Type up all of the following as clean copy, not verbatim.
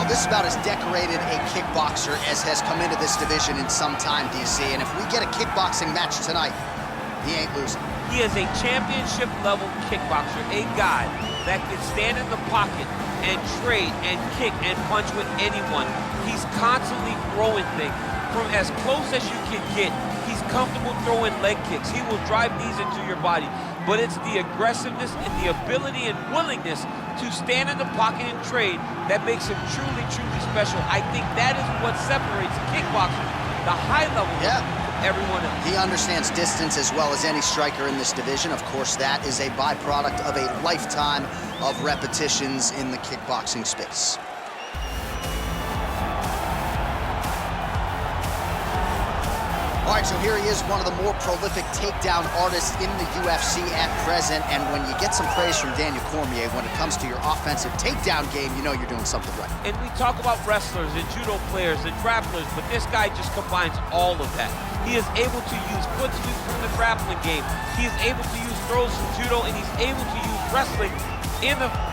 Well, this is about as decorated a kickboxer as has come into this division in some time, DC. And if we get a kickboxing match tonight, he ain't losing. He is a championship-level kickboxer, a guy that can stand in the pocket and trade and kick and punch with anyone. He's constantly throwing things from as close as you can get. He's comfortable throwing leg kicks. He will drive these into your body. But it's the aggressiveness and the ability and willingness to stand in the pocket and trade that makes him truly, truly special. I think that is what separates kickboxers, the high level, from everyone else. He understands distance as well as any striker in this division. Of course, that is a byproduct of a lifetime of repetitions in the kickboxing space. All right, so here he is, one of the more prolific takedown artists in the UFC at present. And when you get some praise from Daniel Cormier when it comes to your offensive takedown game, you know you're doing something right. And we talk about wrestlers and judo players and grapplers, but this guy just combines all of that. He is able to use foot sweeps from the grappling game. He is able to use throws from judo, and he's able to use wrestling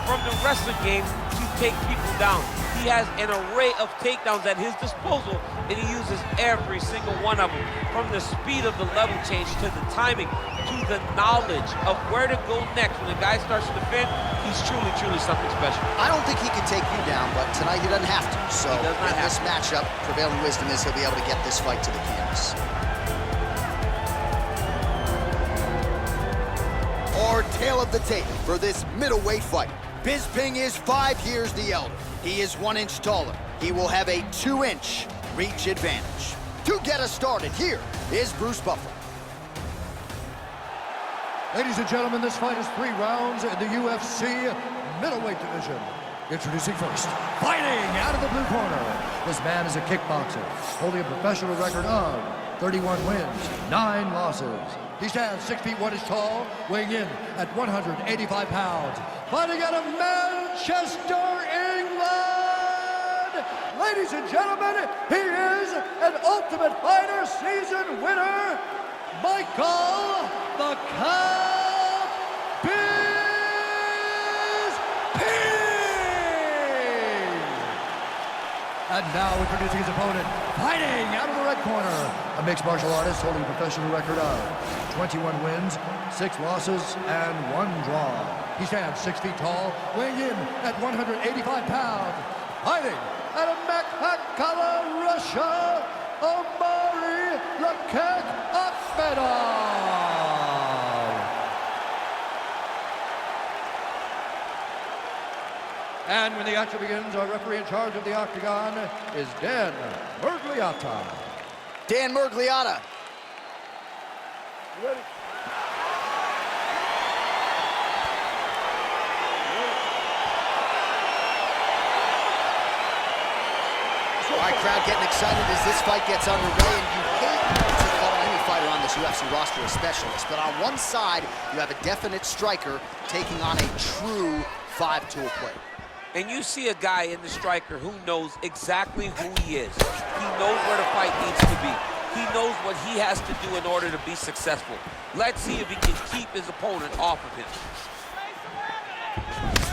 from the wrestling game to take people down. He has an array of takedowns at his disposal, and he uses every single one of them. From the speed of the level change, to the timing, to the knowledge of where to go next. When the guy starts to defend, he's truly, truly something special. I don't think he can take you down, but tonight he doesn't have to. So in this matchup, prevailing wisdom is he'll be able to get this fight to the canvas. Our tale of the tape for this middleweight fight. Bisping is 5 years the elder. He is 1 inch taller. He will have a 2-inch reach advantage. To get us started, here is Bruce Buffer. Ladies and gentlemen, this fight is 3 rounds in the UFC middleweight division. Introducing first, fighting out of the blue corner. This man is a kickboxer, holding a professional record of 31 wins, 9 losses. He stands 6 feet 1 inch tall, weighing in at 185 pounds. Fighting out of Manchester, England. Ladies and gentlemen, he is an Ultimate Fighter season winner, Michael the Count Bisping. And now introducing his opponent, fighting out of the red corner, a mixed martial artist holding a professional record of 21 wins, 6 losses, and 1 draw. He stands 6 feet tall, weighing in at 185 pounds. Fighting out of Makhachkala, Russia, Omari Lakek Akhmedov. And when the action begins, our referee in charge of the octagon is Dan Murgliata. Dan Murgliata. Ready? All right, crowd getting excited as this fight gets underway, and you hate to call any fighter on this UFC roster a specialist, but on one side, you have a definite striker taking on a true 5-tool player. And you see a guy in the striker who knows exactly who he is. He knows where the fight needs to be. He knows what he has to do in order to be successful. Let's see if he can keep his opponent off of him.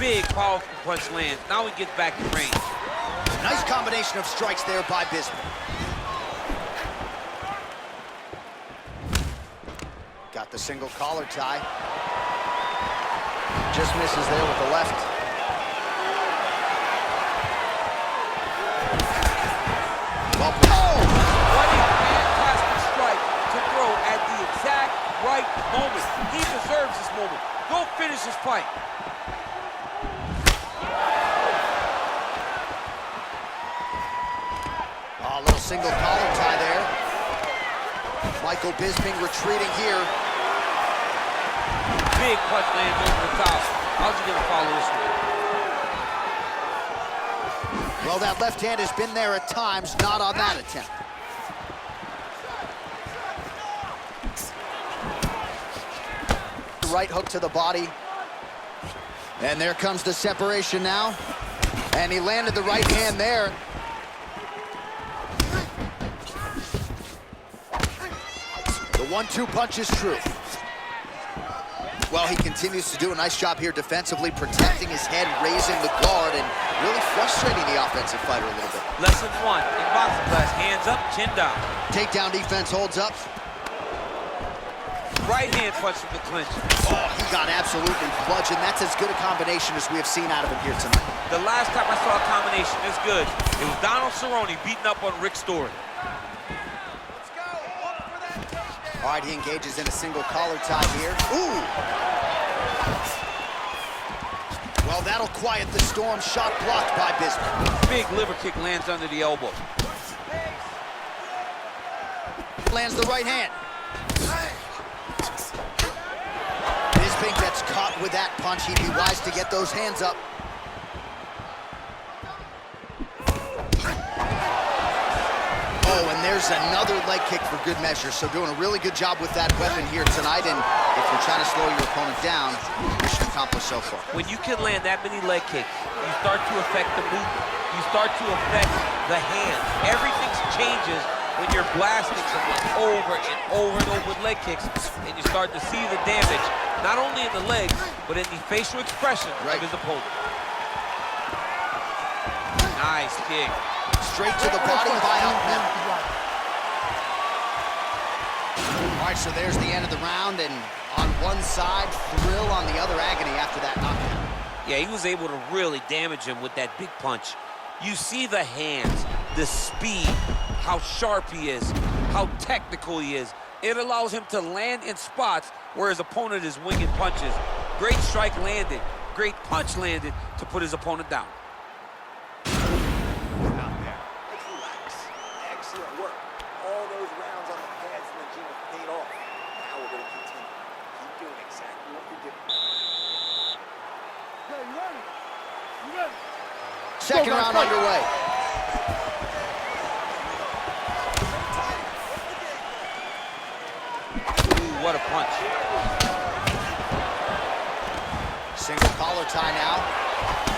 Big, powerful punch lands. Now he gets back in range. Nice combination of strikes there by Bisping. Got the single collar tie. Just misses there with the left. Well, oh! What a fantastic strike to throw at the exact right moment. He deserves this moment. Go finish his fight. A little single collar tie there. Michael Bisping retreating here. Big punch lands over the top. How's he gonna follow this one? Well, that left hand has been there at times, not on that attempt. Right hook to the body. And there comes the separation now. And he landed the right hand there. The 1-2 punch is true. Well, he continues to do a nice job here defensively, protecting his head, raising the guard, and really frustrating the offensive fighter a little bit. Lesson 1 in boxing class, hands up, chin down. Takedown defense holds up. Right hand punch from the clinch. Oh, he got absolutely bludgeoned. That's as good a combination as we have seen out of him here tonight. The last time I saw a combination this good, it was Donald Cerrone beating up on Rick Story. All right, he engages in a single collar tie here. Ooh! Well, that'll quiet the storm. Shot blocked by Bisping. Big liver kick lands under the elbow. Lands the right hand. Bisping gets caught with that punch. He'd be wise to get those hands up. Oh, and there's another leg kick for good measure. So doing a really good job with that weapon here tonight. And if you're trying to slow your opponent down, mission accomplished so far. When you can land that many leg kicks, you start to affect the movement. You start to affect the hands. Everything changes when you're blasting someone over and over and over with leg kicks, and you start to see the damage, not only in the legs, but in the facial expression of his opponent. Nice kick. Straight to the body by Akhmedov. All right, so there's the end of the round, and on one side, thrill, on the other, agony after that knockdown. Yeah, he was able to really damage him with that big punch. You see the hands, the speed, how sharp he is, how technical he is. It allows him to land in spots where his opponent is winging punches. Great strike landed, great punch landed to put his opponent down. Excellent work. All those rounds on the pads in the gym have paid off. Now we're going to continue. Keep doing exactly what you're doing. Okay, you ready? You ready? Second round underway. Ooh, what a punch. Single collar tie now.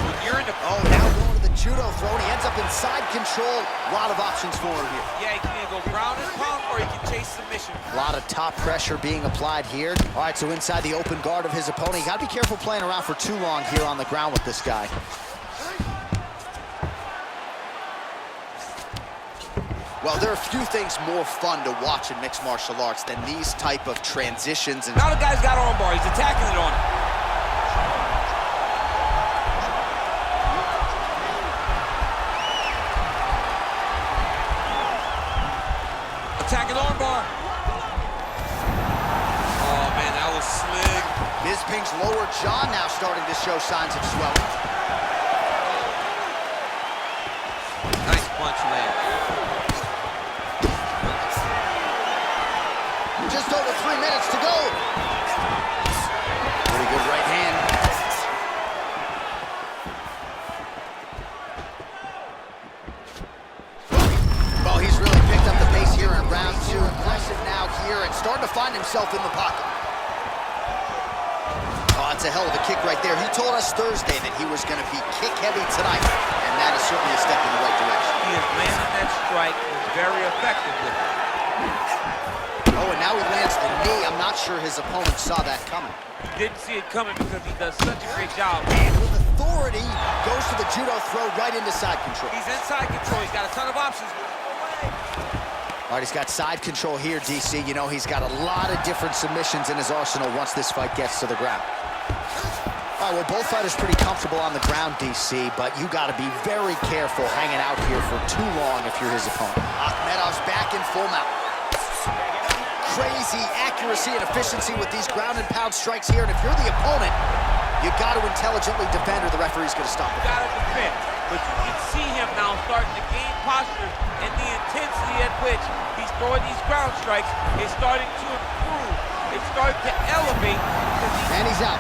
When you're in the... Oh, now going to the judo throw, and he ends up in side control. A lot of options for him here. Yeah, he can either go ground and pound or he can chase submission. A lot of top pressure being applied here. All right, so inside the open guard of his opponent. You got to be careful playing around for too long here on the ground with this guy. Well, there are a few things more fun to watch in mixed martial arts than these type of transitions. And Now the guy's got armbar. He's attacking it on him. Attacking armbar. Oh, man, that was slick. Bisping's lower jaw now starting to show signs of swelling. Nice punch land. Just over 3 minutes to go. Pretty good right hand. Well, he's really picked up the pace here in round 2. Aggressive now here and starting to find himself in the pocket. Oh, that's a hell of a kick right there. He told us Thursday that he was going to be kick heavy tonight, and that is certainly a step in the right direction. He has landed that strike and is very effective with it. Oh, and now he lands the knee. I'm not sure his opponent saw that coming. Didn't see it coming because he does such a great job. And with authority, goes to the judo throw right into side control. He's inside control. He's got a ton of options. All right, he's got side control here, DC. You know, he's got a lot of different submissions in his arsenal once this fight gets to the ground. All right, well, both fighters pretty comfortable on the ground, DC, but you got to be very careful hanging out here for too long if you're his opponent. Akhmedov's back in full mount. Crazy accuracy and efficiency with these ground and pound strikes here, and if you're the opponent, you got to intelligently defend or the referee's going to stop it. Got to defend, but you can see him now starting to gain posture, and the intensity at which he's throwing these ground strikes is starting to improve. It's starting to elevate. And he's out.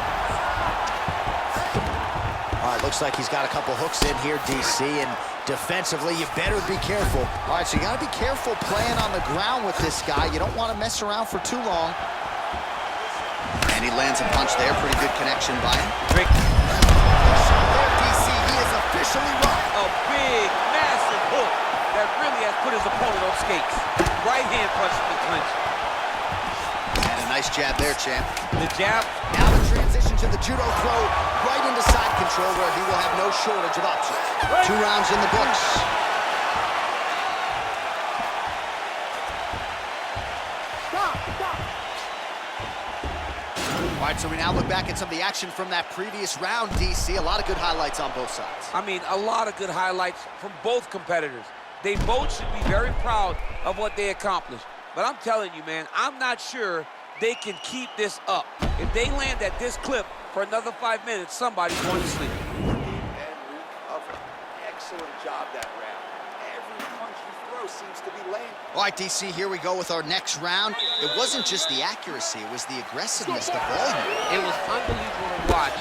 All right, looks like he's got a couple hooks in here, DC, and defensively, you better be careful. All right, so you got to be careful playing on the ground with this guy. You don't want to mess around for too long. And he lands a punch there. Pretty good connection by him. Rick. There, DC, he is officially run. A big, massive hook that really has put his opponent on skates. Right hand punch in the clinch. And a nice jab there, champ. The jab. Now the transition to the judo throw right into side control where he will have no shortage of options. 2 rounds in the books. All right, so we now look back at some of the action from that previous round, DC. A lot of good highlights on both sides. I mean, a lot of good highlights from both competitors. They both should be very proud of what they accomplished. But I'm telling you, man, I'm not sure they can keep this up. If they land at this clip for another 5 minutes, somebody's going to sleep. And recover. Excellent job that round. Every punch you throw seems to be landing. All right, DC, here we go with our next round. It wasn't just the accuracy, it was the aggressiveness, the volume. It was unbelievable to watch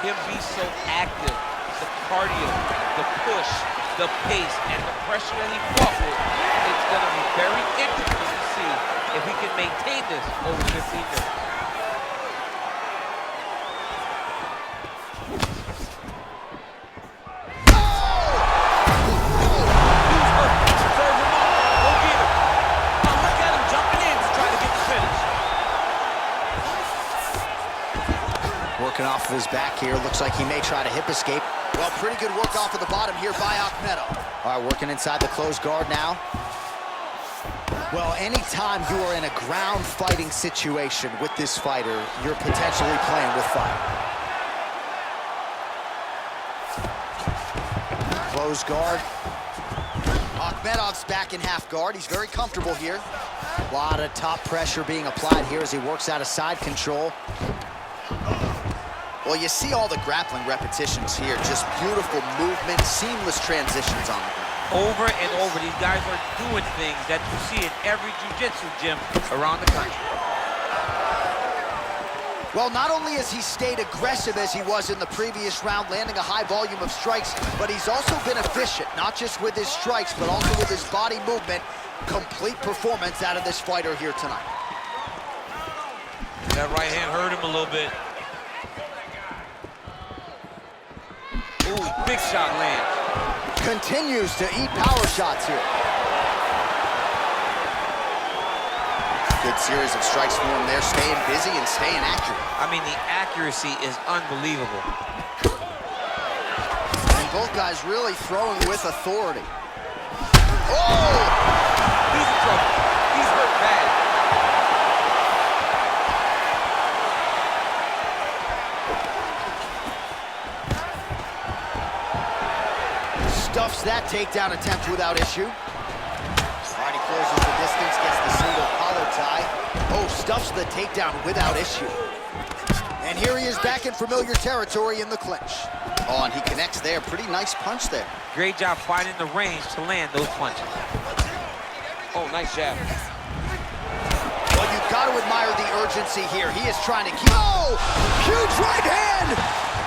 him be so active. The cardio, the push, the pace, and the pressure that he fought with. It's going to be very interesting to see if he can maintain this over 15 minutes. Working off of his back here. Looks like he may try to hip escape. Well, pretty good work off of the bottom here by Akhmedov. All right, working inside the closed guard now. Well, anytime you are in a ground fighting situation with this fighter, you're potentially playing with fire. Closed guard. Akhmedov's back in half guard. He's very comfortable here. A lot of top pressure being applied here as he works out of side control. Well, you see all the grappling repetitions here. Just beautiful movement, seamless transitions on the ground. Over and over, these guys are doing things that you see in every jiu-jitsu gym around the country. Well, not only has he stayed aggressive as he was in the previous round, landing a high volume of strikes, but he's also been efficient, not just with his strikes, but also with his body movement. Complete performance out of this fighter here tonight. That right hand hurt him a little bit. Ooh, big shot lands. Continues to eat power shots here. Good series of strikes for him there, staying busy and staying accurate. I mean, the accuracy is unbelievable. And both guys really throwing with authority. Oh! He's in trouble. He's hurt bad. Stuffs that takedown attempt without issue. All right, he closes the distance, gets the single collar tie. Oh, stuffs the takedown without issue. And here he is back in familiar territory in the clinch. Oh, and he connects there. Pretty nice punch there. Great job finding the range to land those punches. Oh, nice jab. Well, you've got to admire the urgency here. He is trying to keep... Oh! Huge right hand!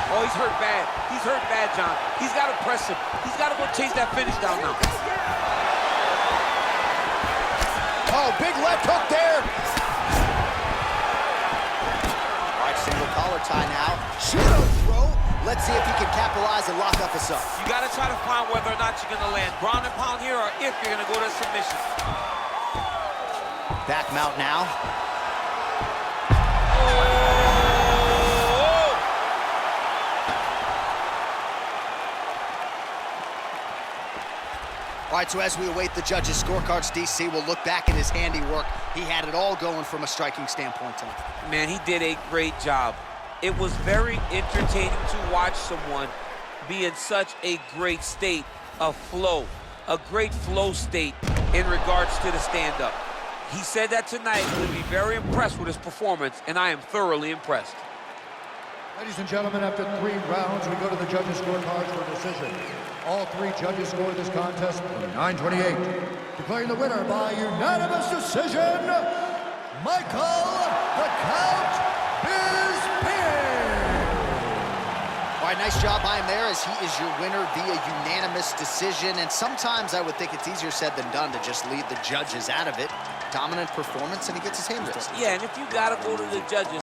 Oh, he's hurt bad. He's hurt bad, John. He's got to press him. He's got to go chase that finish down now. Oh, big left hook there. All right, single collar tie now. Judo throw. Let's see if he can capitalize and lock up a sub. You got to try to find whether or not you're going to land ground and pound here or if you're going to go to submission. Back mount now. All right, so as we await the judges' scorecards, DC will look back at his handiwork. He had it all going from a striking standpoint tonight. Man, he did a great job. It was very entertaining to watch someone be in such a great state of flow, a great flow state in regards to the stand-up. He said that tonight he would be very impressed with his performance, and I am thoroughly impressed. Ladies and gentlemen, after 3 rounds, we go to the judges' scorecards for decision. All 3 judges scored this contest 9-28. Declaring the winner by unanimous decision, Michael the Count Bisping. All right, nice job by him there as he is your winner via unanimous decision. And sometimes I would think it's easier said than done to just lead the judges out of it. Dominant performance, and he gets his hand raised. Yeah, and if you got to go to the judges,